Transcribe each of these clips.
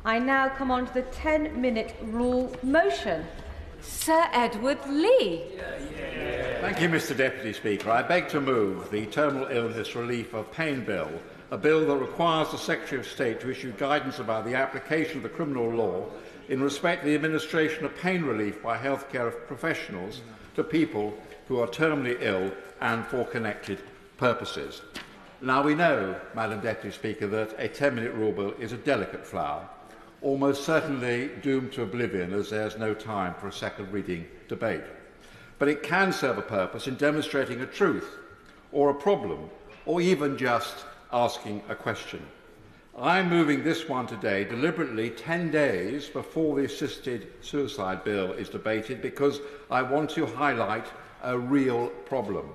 I now come on to the 10-minute rule motion. Sir Edward Lee. Thank you, Mr Deputy Speaker. I beg to move the Terminal Illness Relief of Pain Bill, a bill that requires the Secretary of State to issue guidance about the application of the criminal law in respect to the administration of pain relief by healthcare professionals to people who are terminally ill and for connected purposes. Now, we know, Madam Deputy Speaker, that a 10-minute rule bill is a delicate flower, almost certainly doomed to oblivion as there is no time for a second reading debate. But it can serve a purpose in demonstrating a truth or a problem, or even just asking a question. I'm moving this one today deliberately 10 days before the assisted suicide bill is debated because I want to highlight a real problem.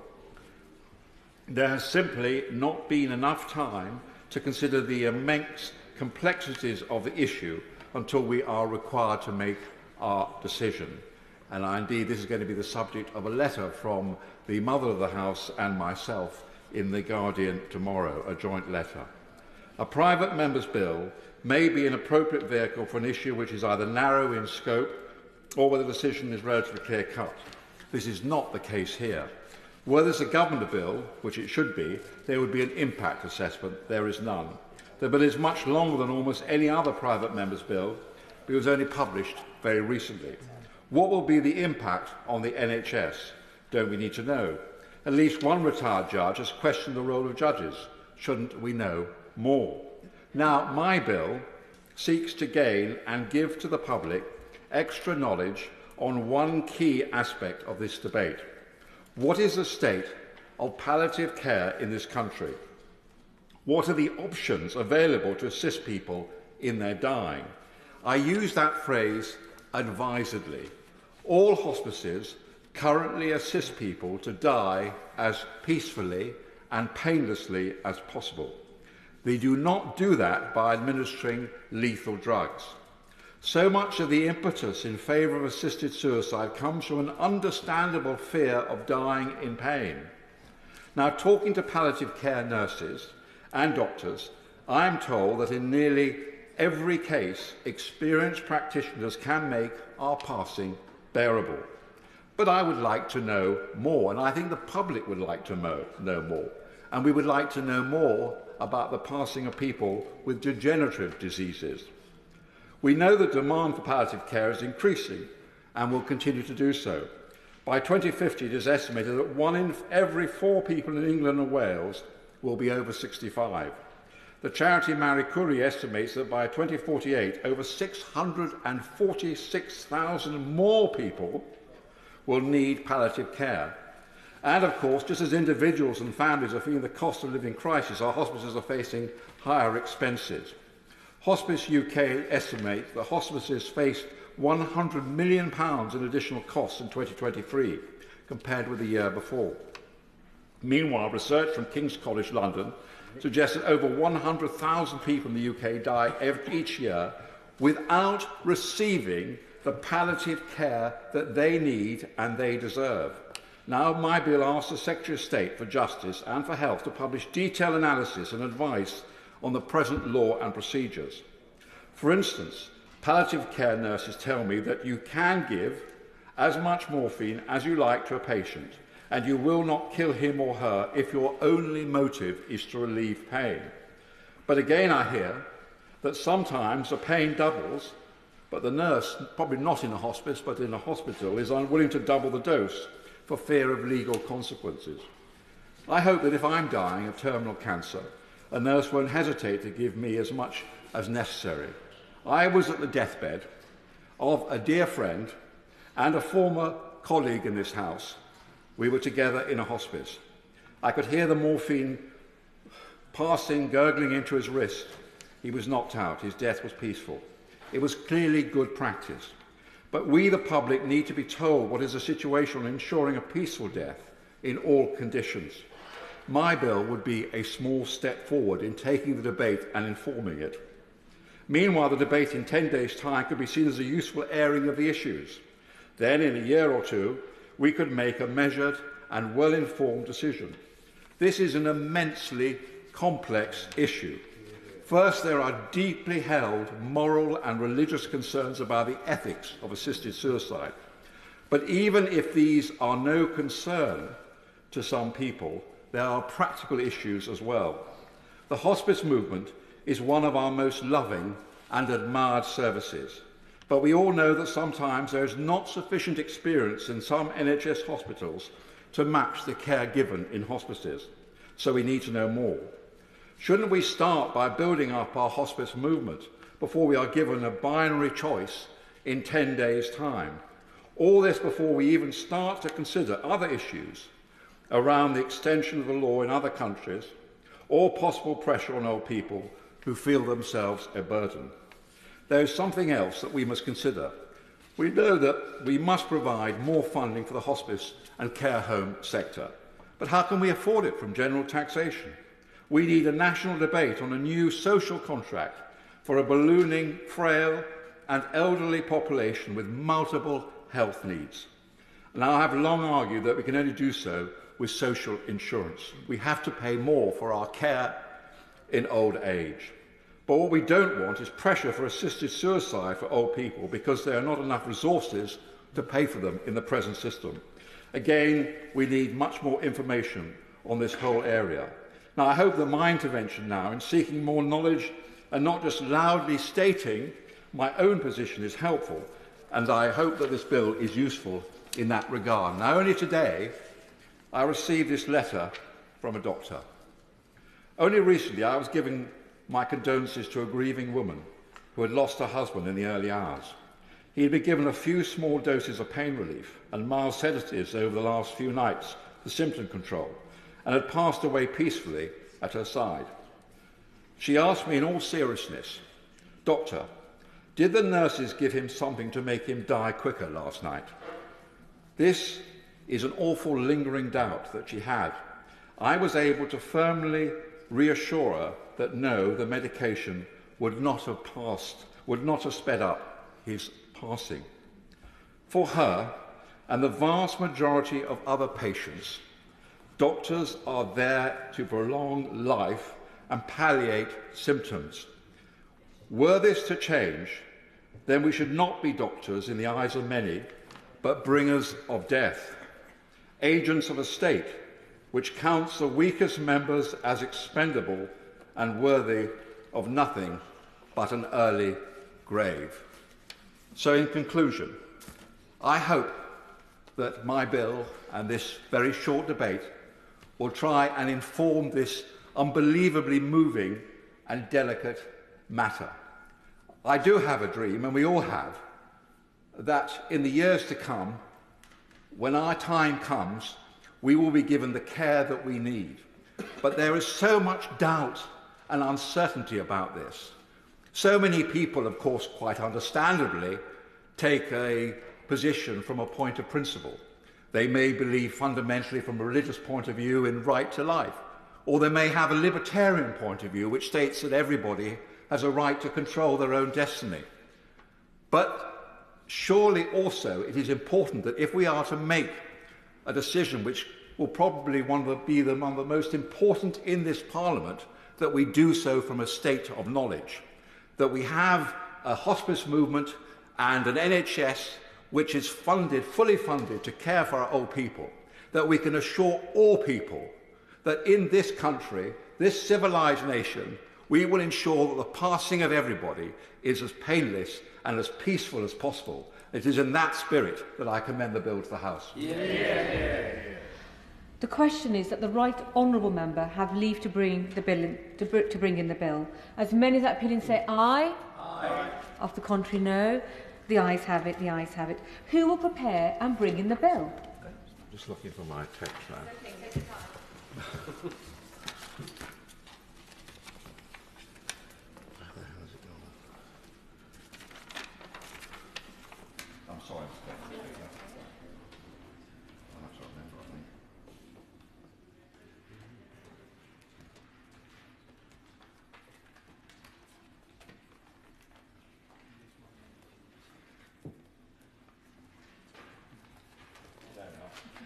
There has simply not been enough time to consider the immense complexities of the issue until we are required to make our decision. And indeed, this is going to be the subject of a letter from the Mother of the House and myself in The Guardian tomorrow, a joint letter. A private member's bill may be an appropriate vehicle for an issue which is either narrow in scope or where the decision is relatively clear-cut. This is not the case here. Were this a government bill, which it should be, there would be an impact assessment. There is none. The bill is much longer than almost any other private member's bill, but it was only published very recently. What will be the impact on the NHS? Don't we need to know? At least one retired judge has questioned the role of judges. Shouldn't we know more? Now, my bill seeks to gain and give to the public extra knowledge on one key aspect of this debate. What is the state of palliative care in this country? What are the options available to assist people in their dying? I use that phrase advisedly. All hospices currently assist people to die as peacefully and painlessly as possible. They do not do that by administering lethal drugs. So much of the impetus in favour of assisted suicide comes from an understandable fear of dying in pain. Now, talking to palliative care nurses and doctors, I am told that in nearly every case, experienced practitioners can make our passing bearable. But I would like to know more, and I think the public would like to know more. And we would like to know more about the passing of people with degenerative diseases. We know the demand for palliative care is increasing and will continue to do so. By 2050, it is estimated that 1 in every 4 people in England and Wales will be over 65. The charity Marie Curie estimates that by 2048, over 646,000 more people will need palliative care. And of course, just as individuals and families are feeling the cost of living crisis, our hospices are facing higher expenses. Hospice UK estimates that hospices faced £100 million in additional costs in 2023, compared with the year before. Meanwhile, research from King's College London suggests that over 100,000 people in the UK die each year without receiving the palliative care that they need and they deserve. Now, my bill asks the Secretary of State for Justice and for Health to publish detailed analysis and advice on the present law and procedures. For instance, palliative care nurses tell me that you can give as much morphine as you like to a patient, and you will not kill him or her if your only motive is to relieve pain. But again, I hear that sometimes the pain doubles, but the nurse, probably not in a hospice but in a hospital, is unwilling to double the dose for fear of legal consequences. I hope that if I'm dying of terminal cancer, a nurse won't hesitate to give me as much as necessary. I was at the deathbed of a dear friend and a former colleague in this House. We were together in a hospice. I could hear the morphine passing, gurgling into his wrist. He was knocked out. His death was peaceful. It was clearly good practice. But we, the public, need to be told what is the situation on ensuring a peaceful death in all conditions. My bill would be a small step forward in taking the debate and informing it. Meanwhile, the debate in 10 days' time could be seen as a useful airing of the issues. Then, in a year or two, we could make a measured and well-informed decision. This is an immensely complex issue. First, there are deeply held moral and religious concerns about the ethics of assisted suicide. But even if these are no concern to some people, there are practical issues as well. The hospice movement is one of our most loving and admired services. But we all know that sometimes there is not sufficient experience in some NHS hospitals to match the care given in hospices. So we need to know more. Shouldn't we start by building up our hospice movement before we are given a binary choice in 10 days' time? All this before we even start to consider other issues around the extension of the law in other countries or possible pressure on old people who feel themselves a burden. There is something else that we must consider. We know that we must provide more funding for the hospice and care home sector. But how can we afford it from general taxation? We need a national debate on a new social contract for a ballooning, frail and elderly population with multiple health needs. And I have long argued that we can only do so with social insurance. We have to pay more for our care in old age. But what we don't want is pressure for assisted suicide for old people because there are not enough resources to pay for them in the present system. Again, we need much more information on this whole area. Now, I hope that my intervention now in seeking more knowledge and not just loudly stating my own position is helpful, and I hope that this bill is useful in that regard. Now, only today I received this letter from a doctor. Only recently I was giving my condolences to a grieving woman who had lost her husband in the early hours. He had been given a few small doses of pain relief and mild sedatives over the last few nights for symptom control, and had passed away peacefully at her side. She asked me in all seriousness, "Doctor, did the nurses give him something to make him die quicker last night?" This is an awful lingering doubt that she had. I was able to firmly reassure her that no, the medication would not have sped up his passing. For her and the vast majority of other patients, doctors are there to prolong life and palliate symptoms. Were this to change, then we should not be doctors in the eyes of many, but bringers of death, agents of a state which counts the weakest members as expendable and worthy of nothing but an early grave. So in conclusion, I hope that my bill and this very short debate will try and inform this unbelievably moving and delicate matter. I do have a dream, and we all have, that in the years to come, when our time comes, we will be given the care that we need. But there is so much doubt and uncertainty about this. So many people, of course, quite understandably, take a position from a point of principle. They may believe fundamentally from a religious point of view in right to life, or they may have a libertarian point of view which states that everybody has a right to control their own destiny. But surely also it is important that if we are to make a decision which will probably be one of the most important in this Parliament, that we do so from a state of knowledge, that we have a hospice movement and an NHS which is fully funded to care for our old people, that we can assure all people that in this country, this civilised nation, we will ensure that the passing of everybody is as painless and as peaceful as possible. It is in that spirit that I commend the bill to the House. The question is that the Right Honourable Member have leave to bring the bill to bring in the bill. As many as that opinion say aye. Aye. Of the contrary, no. The ayes have it, the ayes have it. Who will prepare and bring in the bill? Just looking for my text now. Okay, take your time. I'm sorry.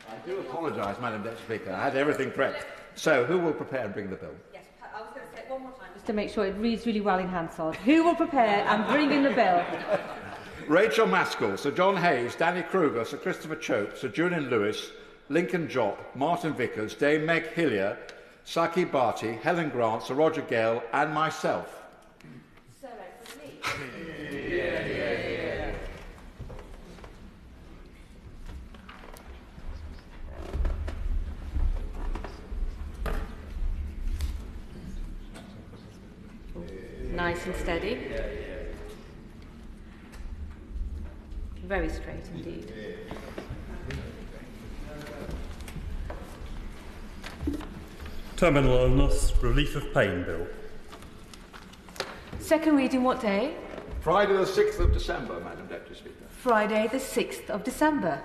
I do apologise, Madam Deputy Speaker. I had everything correct. So, who will prepare and bring the bill? Yes, I was going to say it one more time. just to make sure it reads really well in Hansard. Who will prepare and bring in the bill? Rachel Maskell, Sir John Hayes, Danny Kruger, Sir Christopher Chope, Sir Julian Lewis, Lincoln Jopp, Martin Vickers, Dame Meg Hillier, Saki Barty, Helen Grant, Sir Roger Gale and myself. Sir Edward Lee. Nice and steady. Very straight indeed. Terminal illness, relief of pain bill. Second reading what day? Friday the 6th of December, Madam Deputy Speaker. Friday the 6th of December.